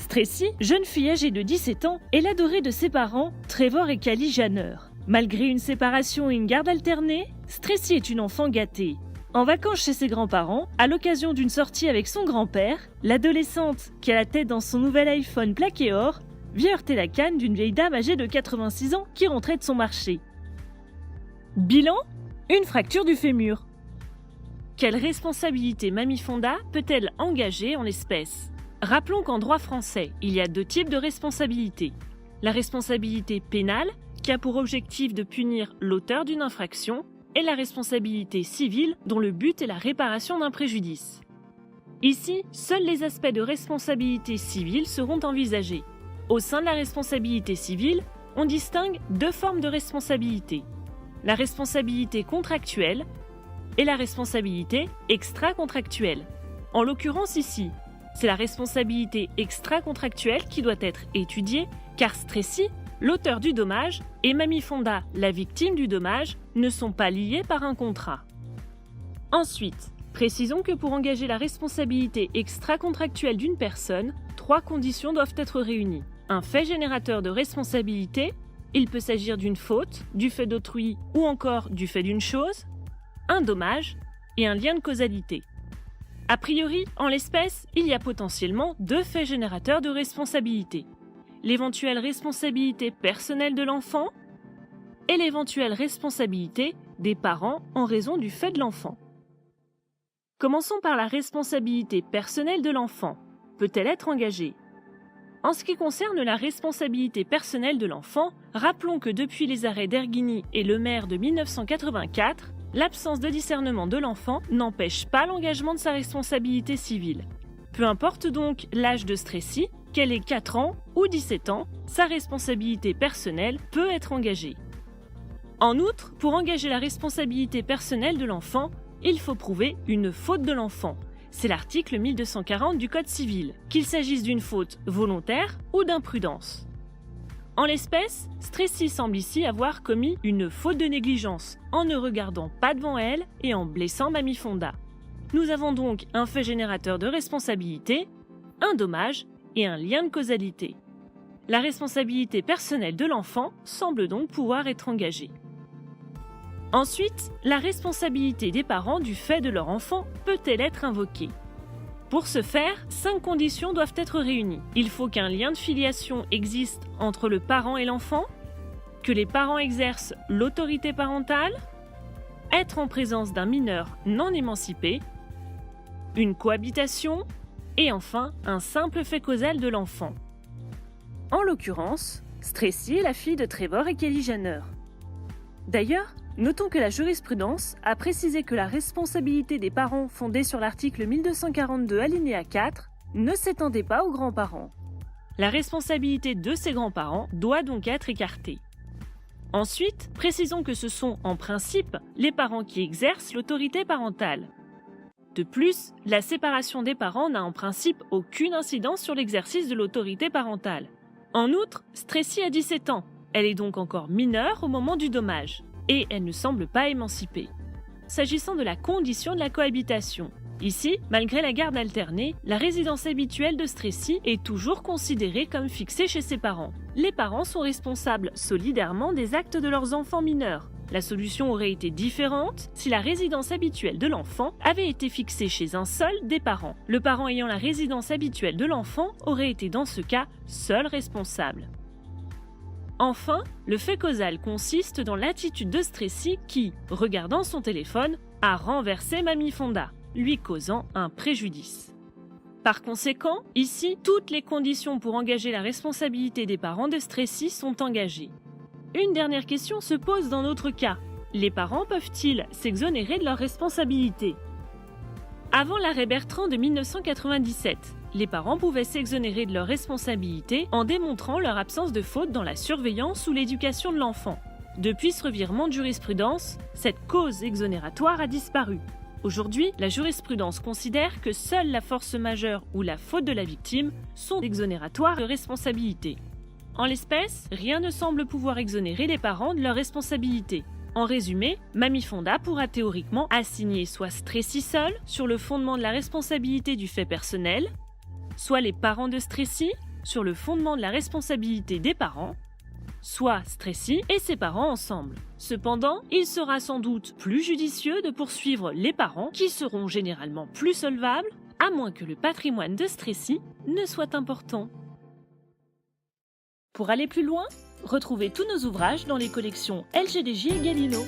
Stressy, jeune fille âgée de 17 ans, est l'adorée de ses parents, Trevor et Callie Janner. Malgré une séparation et une garde alternée, Stressy est une enfant gâtée. En vacances chez ses grands-parents, à l'occasion d'une sortie avec son grand-père, l'adolescente, qui a la tête dans son nouvel iPhone plaqué or, vient heurter la canne d'une vieille dame âgée de 86 ans qui rentrait de son marché. Bilan : une fracture du fémur. Quelle responsabilité Mamie Fonda peut-elle engager en l'espèce ? Rappelons qu'en droit français, il y a deux types de responsabilités. La responsabilité pénale, qui a pour objectif de punir l'auteur d'une infraction, et la responsabilité civile, dont le but est la réparation d'un préjudice. Ici, seuls les aspects de responsabilité civile seront envisagés. Au sein de la responsabilité civile, on distingue deux formes de responsabilité. La responsabilité contractuelle et la responsabilité extra-contractuelle. En l'occurrence ici, c'est la responsabilité extra-contractuelle qui doit être étudiée, car Stressy, l'auteur du dommage, et Mamie Fonda, la victime du dommage, ne sont pas liés par un contrat. Ensuite, précisons que pour engager la responsabilité extra-contractuelle d'une personne, trois conditions doivent être réunies. Un fait générateur de responsabilité, il peut s'agir d'une faute, du fait d'autrui ou encore du fait d'une chose, un dommage et un lien de causalité. A priori, en l'espèce, il y a potentiellement deux faits générateurs de responsabilité. L'éventuelle responsabilité personnelle de l'enfant et l'éventuelle responsabilité des parents en raison du fait de l'enfant. Commençons par la responsabilité personnelle de l'enfant. Peut-elle être engagée ? En ce qui concerne la responsabilité personnelle de l'enfant, rappelons que depuis les arrêts d'Erghini et Lemaire de 1984, l'absence de discernement de l'enfant n'empêche pas l'engagement de sa responsabilité civile. Peu importe donc l'âge de Stressy, qu'elle ait 4 ans ou 17 ans, sa responsabilité personnelle peut être engagée. En outre, pour engager la responsabilité personnelle de l'enfant, il faut prouver une faute de l'enfant. C'est l'article 1240 du Code civil, qu'il s'agisse d'une faute volontaire ou d'imprudence. En l'espèce, Stressy semble ici avoir commis une faute de négligence, en ne regardant pas devant elle et en blessant Mamie Fonda. Nous avons donc un fait générateur de responsabilité, un dommage et un lien de causalité. La responsabilité personnelle de l'enfant semble donc pouvoir être engagée. Ensuite, la responsabilité des parents du fait de leur enfant peut-elle être invoquée ? Pour ce faire, 5 conditions doivent être réunies. Il faut qu'un lien de filiation existe entre le parent et l'enfant, que les parents exercent l'autorité parentale, être en présence d'un mineur non émancipé, une cohabitation et enfin un simple fait causal de l'enfant. En l'occurrence, Stressy est la fille de Trevor et Callie Janner. D'ailleurs, notons que la jurisprudence a précisé que la responsabilité des parents fondée sur l'article 1242 alinéa 4 ne s'étendait pas aux grands-parents. La responsabilité de ces grands-parents doit donc être écartée. Ensuite, précisons que ce sont en principe les parents qui exercent l'autorité parentale. De plus, la séparation des parents n'a en principe aucune incidence sur l'exercice de l'autorité parentale. En outre, Stressy a 17 ans. Elle est donc encore mineure au moment du dommage, et elle ne semble pas émancipée. S'agissant de la condition de la cohabitation, ici, malgré la garde alternée, la résidence habituelle de Stressy est toujours considérée comme fixée chez ses parents. Les parents sont responsables solidairement des actes de leurs enfants mineurs. La solution aurait été différente si la résidence habituelle de l'enfant avait été fixée chez un seul des parents. Le parent ayant la résidence habituelle de l'enfant aurait été dans ce cas seul responsable. Enfin, le fait causal consiste dans l'attitude de Stressy qui, regardant son téléphone, a renversé Mamie Fonda, lui causant un préjudice. Par conséquent, ici, toutes les conditions pour engager la responsabilité des parents de Stressy sont engagées. Une dernière question se pose dans notre cas. Les parents peuvent-ils s'exonérer de leurs responsabilités ? Avant l'arrêt Bertrand de 1997, les parents pouvaient s'exonérer de leurs responsabilités en démontrant leur absence de faute dans la surveillance ou l'éducation de l'enfant. Depuis ce revirement de jurisprudence, cette cause exonératoire a disparu. Aujourd'hui, la jurisprudence considère que seule la force majeure ou la faute de la victime sont exonératoires de responsabilité. En l'espèce, rien ne semble pouvoir exonérer les parents de leurs responsabilités. En résumé, Mamie Fonda pourra théoriquement assigner soit Stressy seul, sur le fondement de la responsabilité du fait personnel, soit les parents de Stressy, sur le fondement de la responsabilité des parents, soit Stressy et ses parents ensemble. Cependant, il sera sans doute plus judicieux de poursuivre les parents qui seront généralement plus solvables, à moins que le patrimoine de Stressy ne soit important. Pour aller plus loin, retrouvez tous nos ouvrages dans les collections LGDJ et Galileo.